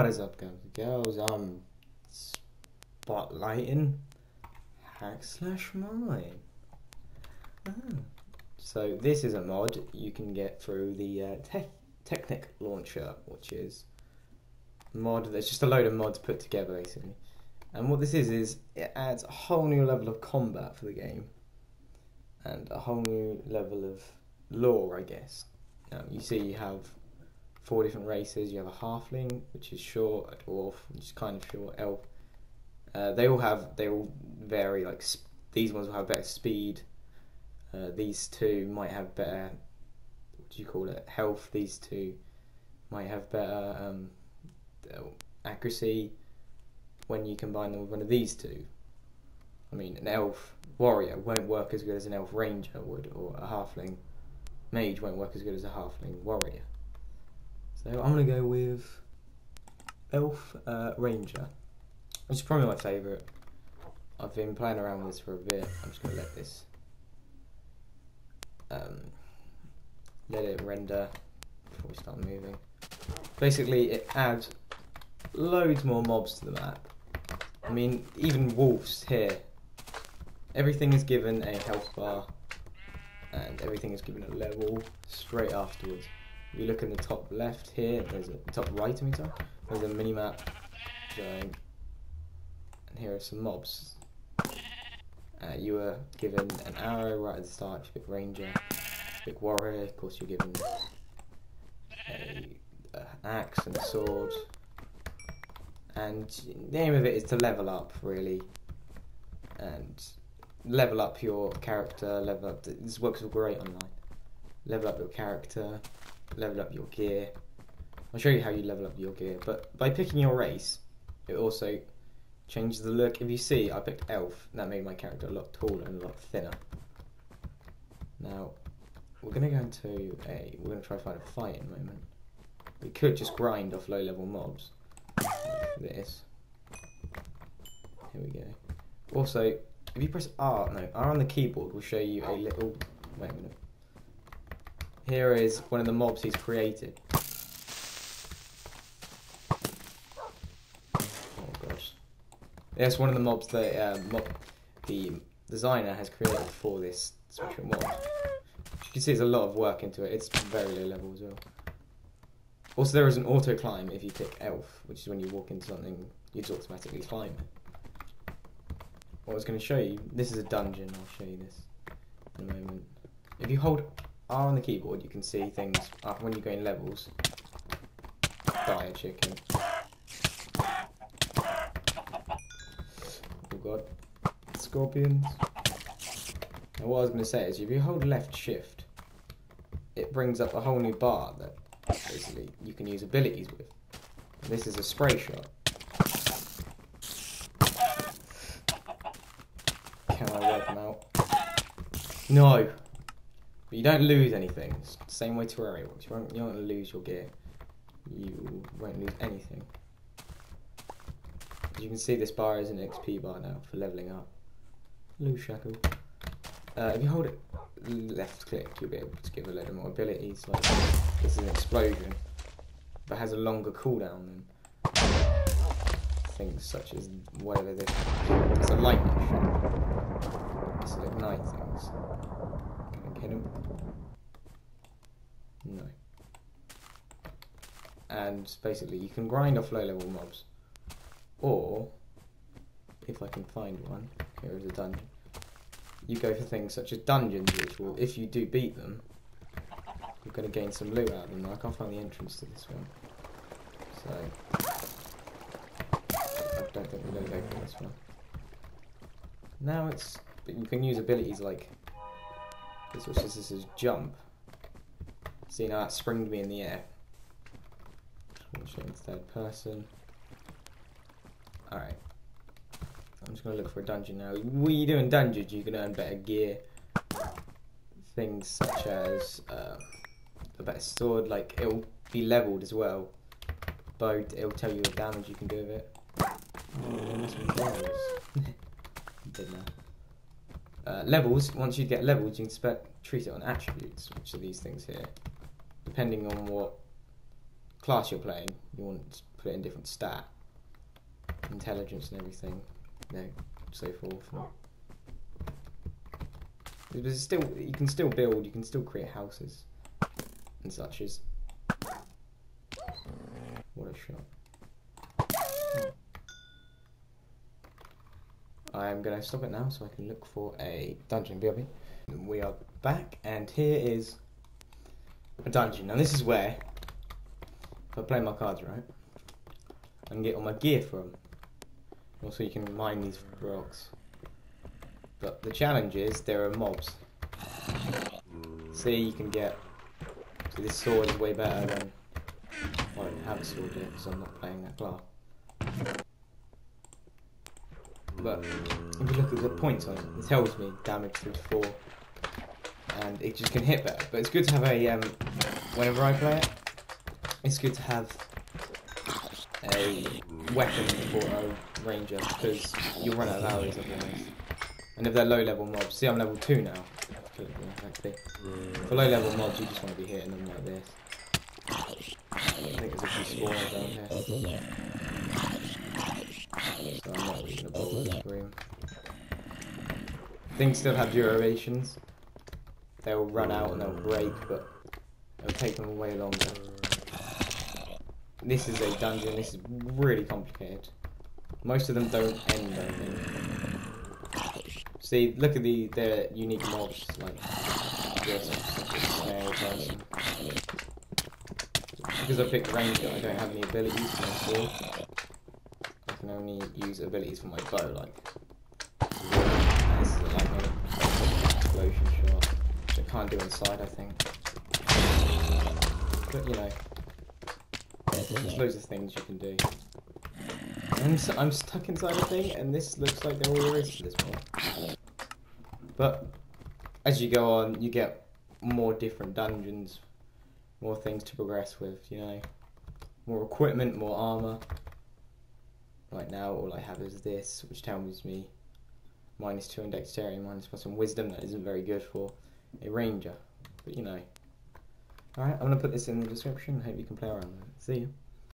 What is up, guys and girls? I'm spotlighting Hack/Mine. So this is a mod you can get through the Technic launcher, which is a mod that's just a load of mods put together basically. And what this is it adds a whole new level of combat for the game and a whole new level of lore, I guess. You see you have 4 different races. You have a halfling, which is short, a dwarf, which is kind of short, elf. They all vary. Like these ones will have better speed. These two might have better, what do you call it, health. These two might have better accuracy when you combine them with one of these two. I mean, an elf warrior won't work as good as an elf ranger would, or a halfling mage won't work as good as a halfling warrior. So I'm going to go with elf ranger, which is probably my favourite. I've been playing around with this for a bit. I'm just going to let this let it render before we start moving. Basically, it adds loads more mobs to the map. I mean, even wolves here. Everything is given a health bar, and everything is given a level straight afterwards. If you look in the top left here, there's a top right, there's a mini map showing, and here are some mobs. You were given an arrow right at the start. You pick ranger, you pick warrior. Of course, you're given an axe and a sword. And the aim of it is to level up, really, and level up your character. Level up. This works great online. Level up your character. Level up your gear. I'll show you how you level up your gear, but by picking your race, it also changes the look. If you see, I picked elf, and that made my character a lot taller and a lot thinner. Now, we're going to go into we're going to try to find a fight in a moment. We could just grind off low-level mobs, like this. Here we go. Also, if you press R on the keyboard will show you a little, wait a minute. Here is one of the mobs he's created. Oh gosh. That's one of the mobs that the designer has created for this special mod. You can see there's a lot of work into it. It's very low level as well. Also, there is an auto climb if you pick elf, which is when you walk into something, you just automatically climb it. What I was going to show you, this is a dungeon. I'll show you this in a moment. If you hold R on the keyboard, you can see things when you go in levels. Die a chicken. Oh god. Scorpions. Now what I was going to say is, if you hold left shift, it brings up a whole new bar that basically you can use abilities with. And this is a spray shot. Can I work them out? No! But you don't lose anything. It's the same way Terraria works. You won't lose your gear. You won't lose anything. As you can see, this bar is an XP bar now for leveling up. Lose shackle. If you hold it left click, you'll be able to give a load of more abilities. Like this is an explosion, but has a longer cooldown than things such as whatever this. It's a lightning shot. This will ignite things. Can I get him? No. And basically, you can grind off low-level mobs, or if I can find one, here is a dungeon. You go for things such as dungeons, which will, if you do beat them, you're going to gain some loot out of them. I can't find the entrance to this one, so I don't think we're going to go for this one. Now but you can use abilities like this, which is jump. See, now that springed me in the air. I'm showing it third person. Alright. I'm just going to look for a dungeon now. When you do in dungeons, you can earn better gear. Things such as a better sword, like it'll be leveled as well. Bow, it'll tell you what damage you can do with it. Oh, must be did that. Levels, once you get levels, you can treat it on attributes, which are these things here. Depending on what class you're playing, you want to put it in different stat, intelligence and everything, you know, so forth. But it's still, you can still build, you can still create houses and such as. What a shot! I am going to stop it now so I can look for a dungeon. BRB. We are back, and here is a dungeon. Now this is where, if I play my cards right, I can get all my gear from. Also, you can mine these rocks. But the challenge is there are mobs. See, you can get. See, this sword is way better than. Well, I don't have a sword yet because I'm not playing that class. But if you look at the points on it, it tells me damage through 4, and it just can hit better. But it's good to have a whenever I play it, it's good to have a weapon for a ranger because you'll run out of arrows otherwise. And if they're low level mobs, see I'm level 2 now. Exactly. For low level mobs, you just want to be hitting them like this. I think there's a few spawners down here. So I'm not really going to bother with this room. Things still have durations. They'll run out and they'll break, but it'll take them way longer. This is a dungeon, this is really complicated. Most of them don't end, I think. See, look at their unique mobs, like this, snail person. Because I picked ranger, I don't have any abilities for my sword. I can only use abilities for my bow, like this is a lightning explosion shot, which I can't do inside, I think. But you know, there's loads of things you can do. And so I'm stuck inside a thing, and this looks like all there is to this mod. But as you go on, you get more different dungeons, more things to progress with, you know, more equipment, more armor. Right now, all I have is this, which tells me -2 in dexterity, -1 in wisdom. That isn't very good for a ranger, but you know. Alright, I'm going to put this in the description. Hope you can play around with it. See you.